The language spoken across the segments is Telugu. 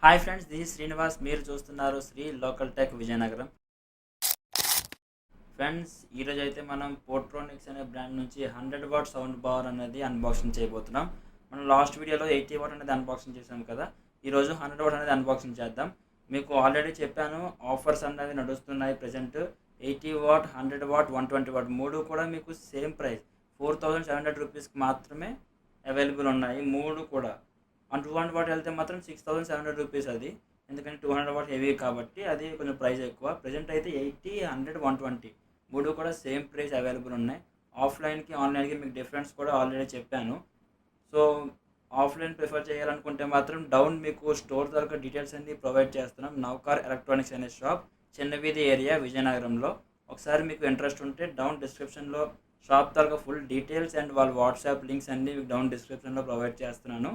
Hi friends, this is Srinivas. మీరు చూస్తున్నారు Sri local tech Vizianagaram. Friends, ఈరోజు అయితే మనం పోర్ట్రోనిక్స్ అనే బ్రాండ్ నుంచి 100 వాట్ సౌండ్ బార్ అనేది అన్బాక్సింగ్ చేయబోతున్నాం. మనం లాస్ట్ వీడియోలో 80 వాట్ అనేది అన్బాక్సింగ్ చేసాం కదా. ఈరోజు 100 వాట్ అనేది అన్బాక్సింగ్ చేద్దాం. మీకు ఆల్రెడీ చెప్పాను, ఆఫర్స్ అనేవి నడుస్తున్నాయి. ప్రజెంట్ 80 వాట్, 100 వాట్, 120 వాట్ మూడు కూడా మీకు సేమ్ ప్రైస్ 4700 రూపీస్కి మాత్రమే అవైలబుల్ ఉన్నాయి. మూడు కూడా 200 వాట్ వెళ్తే మాత్రం 6700 రూపీస్ అది. ఎందుకంటే 200 వాట్ హెవీ కాబట్టి అది కొంచెం ప్రైస్ ఎక్కువ. ప్రజెంట్ అయితే 80, 100, 120 మూడు కూడా సేమ్ ప్రైస్ అవైలబుల్ ఉన్నాయి. ఆఫ్లైన్కి ఆన్లైన్కి మీకు డిఫరెన్స్ కూడా ఆల్రెడీ చెప్పాను. సో ఆఫ్లైన్ ప్రిఫర్ చేయాలనుకుంటే మాత్రం డౌన్ మీకు స్టోర్ తాలూకా డీటెయిల్స్ అన్ని ప్రొవైడ్ చేస్తున్నాం. నౌకార్ ఎలక్ట్రానిక్స్ అనే షాప్, చిన్నవీధి ఏరియా, విజయనగరంలో. ఒకసారి మీకు ఇంట్రెస్ట్ ఉంటే డౌన్ డిస్క్రిప్షన్లో shop taluka full details and వాళ్ళ వాట్సాప్ లింక్స్ అన్ని మీకు డౌన్ డిస్క్రిప్షన్లో ప్రొవైడ్ చేస్తున్నాను.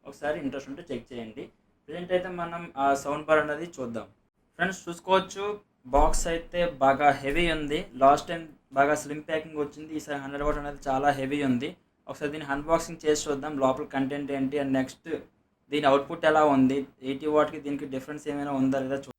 ఒకసారి ఇంట్రెస్ట్ ఉంటే చెక్ చేయండి. ప్రజెంట్ అయితే మనం ఆ సౌండ్ బార్ అనేది చూద్దాం. ఫ్రెండ్స్ చూసుకోవచ్చు, బాక్స్ అయితే బాగా హెవీ ఉంది. లాస్ట్ టైం బాగా స్లిమ్ ప్యాకింగ్ వచ్చింది, ఈసారి 100 వాట్ అనేది చాలా హెవీ ఉంది. ఒకసారి దీన్ని అన్బాక్సింగ్ చేసి చూద్దాం లోపల కంటెంట్ ఏంటి అండ్ నెక్స్ట్ దీని అవుట్పుట్ ఎలా ఉంది, 80 వాట్కి దీనికి డిఫరెన్స్ ఏమైనా ఉందా లేదా చూద్దాం.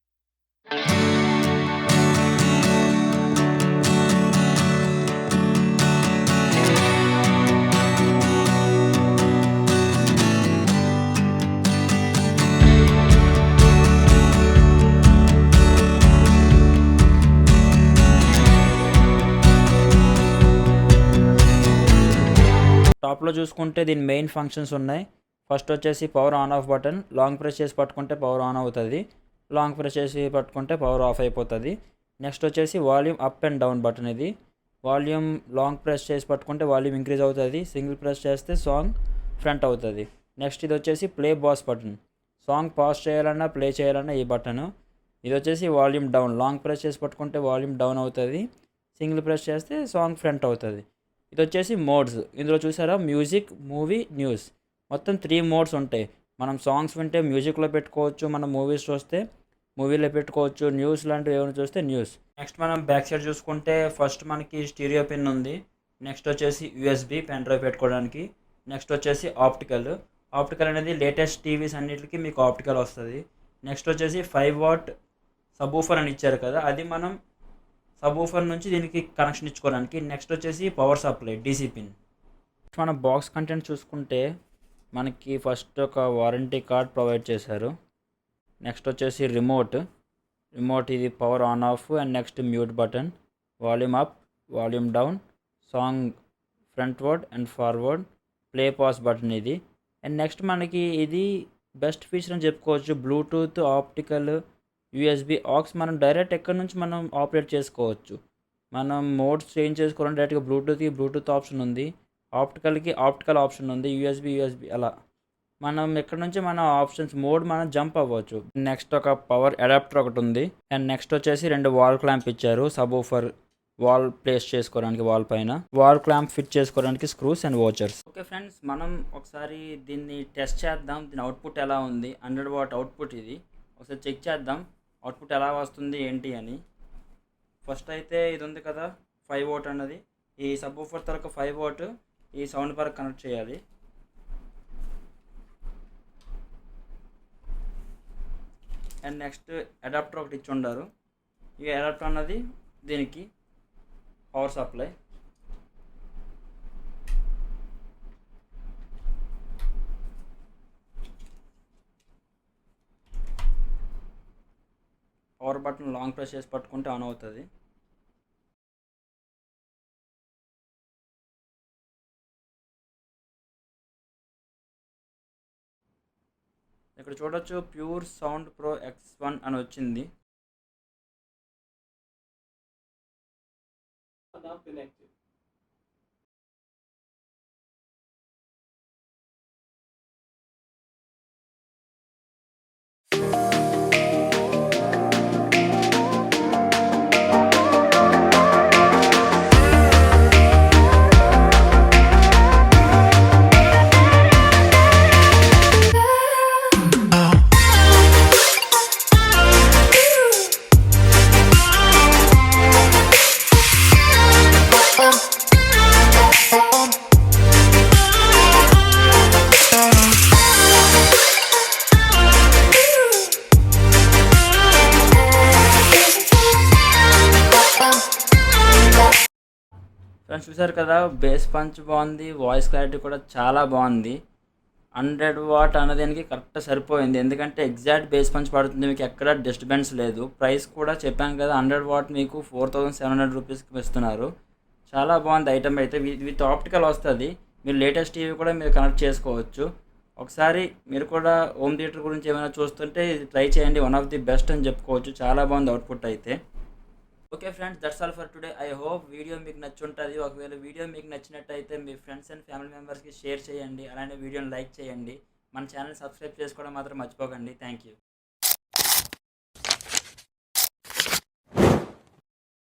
టాప్లో చూసుకుంటే దీని మెయిన్ ఫంక్షన్స్ ఉన్నాయి. ఫస్ట్ వచ్చేసి power on off button. Long press చేసి పట్టుకుంటే పవర్ ఆన్ అవుతుంది, లాంగ్ ప్రెస్ చేసి పట్టుకుంటే పవర్ ఆఫ్ అయిపోతుంది. నెక్స్ట్ వచ్చేసి volume up and down button. ఇది వాల్యూమ్ లాంగ్ ప్రెస్ చేసి పట్టుకుంటే వాల్యూమ్ ఇంక్రీజ్ అవుతుంది, సింగిల్ ప్రెస్ చేస్తే సాంగ్ ఫ్రంట్ అవుతుంది. నెక్స్ట్ ఇది వచ్చేసి play boss button. Song pause చేయాలన్నా ప్లే చేయాలన్నా ఈ బటన్. ఇది వచ్చేసి వాల్యూమ్ డౌన్. లాంగ్ ప్రెస్ చేసి పట్టుకుంటే వాల్యూమ్ డౌన్ అవుతుంది, సింగిల్ ప్రెస్ చేస్తే సాంగ్ ఫ్రంట్ అవుతుంది. ఇది వచ్చేసి మోడ్స్. ఇందులో చూసారా, మ్యూజిక్, మూవీ, న్యూస్, మొత్తం 3 మోడ్స్ ఉంటాయి. మనం సాంగ్స్ వింటే మ్యూజిక్లో పెట్టుకోవచ్చు, మనం మూవీస్ చూస్తే మూవీలో పెట్టుకోవచ్చు, న్యూస్ లాంటివి ఏమైనా చూస్తే న్యూస్. నెక్స్ట్ మనం బ్యాక్ సైడ్ చూసుకుంటే ఫస్ట్ మనకి స్టీరియో పిన్ ఉంది. నెక్స్ట్ వచ్చేసి యూఎస్బి పెన్ డ్రైవ్ పెట్టుకోవడానికి. నెక్స్ట్ వచ్చేసి ఆప్టికల్. ఆప్టికల్ అనేది లేటెస్ట్ టీవీస్ అన్నిటికీ మీకు ఆప్టికల్ వస్తుంది. నెక్స్ట్ వచ్చేసి 5 వాట్ సబూఫర్ అని ఇచ్చారు కదా, అది మనం సబూఫర్ నుంచి దీనికి కనెక్షన్ ఇచ్చుకోవడానికి. నెక్స్ట్ వచ్చేసి పవర్ సప్లై, డీసీ పిన్. మన బాక్స్ కంటెంట్ చూసుకుంటే మనకి ఫస్ట్ ఒక వారంటీ కార్డ్ ప్రొవైడ్ చేశారు. నెక్స్ట్ వచ్చేసి రిమోట్. ఇది power on off and next mute button, volume up, volume down, song front word and forward, play pass button ఇది. అండ్ నెక్స్ట్ మనకి ఇది బెస్ట్ ఫీచర్ అని చెప్పుకోవచ్చు. బ్లూటూత్, ఆప్టికల్, యూఎస్బి, ఆక్స్ మనం డైరెక్ట్ ఎక్కడి నుంచి మనం ఆపరేట్ చేసుకోవచ్చు. మనం మోడ్స్ చేంజ్ చేసుకోవాలంటే డైరెక్ట్గా బ్లూటూత్ ఆప్షన్ ఉంది, ఆప్టికల్కి ఆప్టికల్ ఆప్షన్ ఉంది, యూఎస్బి అలా మనం ఎక్కడి నుంచి మన ఆప్షన్స్ మోడ్ మనం జంప్ అవ్వచ్చు. నెక్స్ట్ ఒక పవర్ అడాప్టర్ ఒకటి ఉంది. అండ్ నెక్స్ట్ వచ్చేసి 2 వాల్ క్లాంప్ ఇచ్చారు. సబూఫర్ వాల్ ప్లేస్ చేసుకోవడానికి, వాల్ పైన వాల్ క్లాంప్ ఫిట్ చేసుకోవడానికి screws and watchers. Okay friends, మనం ఒకసారి దీన్ని టెస్ట్ చేద్దాం. దీని అవుట్పుట్ ఎలా ఉంది. 100 వాట్ అవుట్పుట్ ఇది. ఒకసారి చెక్ చేద్దాం అవుట్పుట్ ఎలా వస్తుంది ఏంటి అని. ఫస్ట్ అయితే ఇది ఉంది కదా 5 వాట్ అన్నది, ఈ సబూఫర్ తరక 5 వాట్ ఈ సౌండ్ బార్ కనెక్ట్ చేయాలి. అండ్ నెక్స్ట్ అడాప్టర్ ఒకటి ఇచ్చి ఉండారు. ఈ అడాప్టర్ అన్నది దీనికి power supply. Power button long press చేసి పట్టుకుంటే ఆన్ అవుతుంది. ఇక్కడ చూడొచ్చు ప్యూర్ సౌండ్ ప్రో X1 అని వచ్చింది. చూసారు కదా, బేస్ పంచ్ బాగుంది, వాయిస్ క్లారిటీ కూడా చాలా బాగుంది. 100 వాట్ అన్నదానికి కరెక్ట్ సరిపోయింది, ఎందుకంటే ఎగ్జాక్ట్ బేస్ పంచ్ పడుతుంది, మీకు ఎక్కడ డిస్టర్బెన్స్ లేదు. ప్రైస్ కూడా చెప్పాను కదా, 100 వాట్ మీకు 4700 రూపీస్కి ఇస్తున్నారు. చాలా బాగుంది ఐటమ్ అయితే. విత్ ఆప్టికల్ వస్తుంది. మీరు లేటెస్ట్ టీవీ కూడా మీరు కనెక్ట్ చేసుకోవచ్చు. ఒకసారి మీరు కూడా హోమ్ థియేటర్ గురించి ఏమైనా చూస్తుంటే ఇది ట్రై చేయండి, వన్ ఆఫ్ ది బెస్ట్ అని చెప్పుకోవచ్చు. చాలా బాగుంది అవుట్పుట్ అయితే. Okay friends, that's all for today. I hope video మీకు నచ్చుంటుంది. ఒకవేళ వీడియో మీకు నచ్చినట్టయితే మీ ఫ్రెండ్స్ అండ్ ఫ్యామిలీ మెంబర్స్కి షేర్ చేయండి, అలానే వీడియోని లైక్ చేయండి. మన ఛానల్ సబ్స్క్రైబ్ చేసుకోవడం మాత్రం మర్చిపోకండి. Thank you.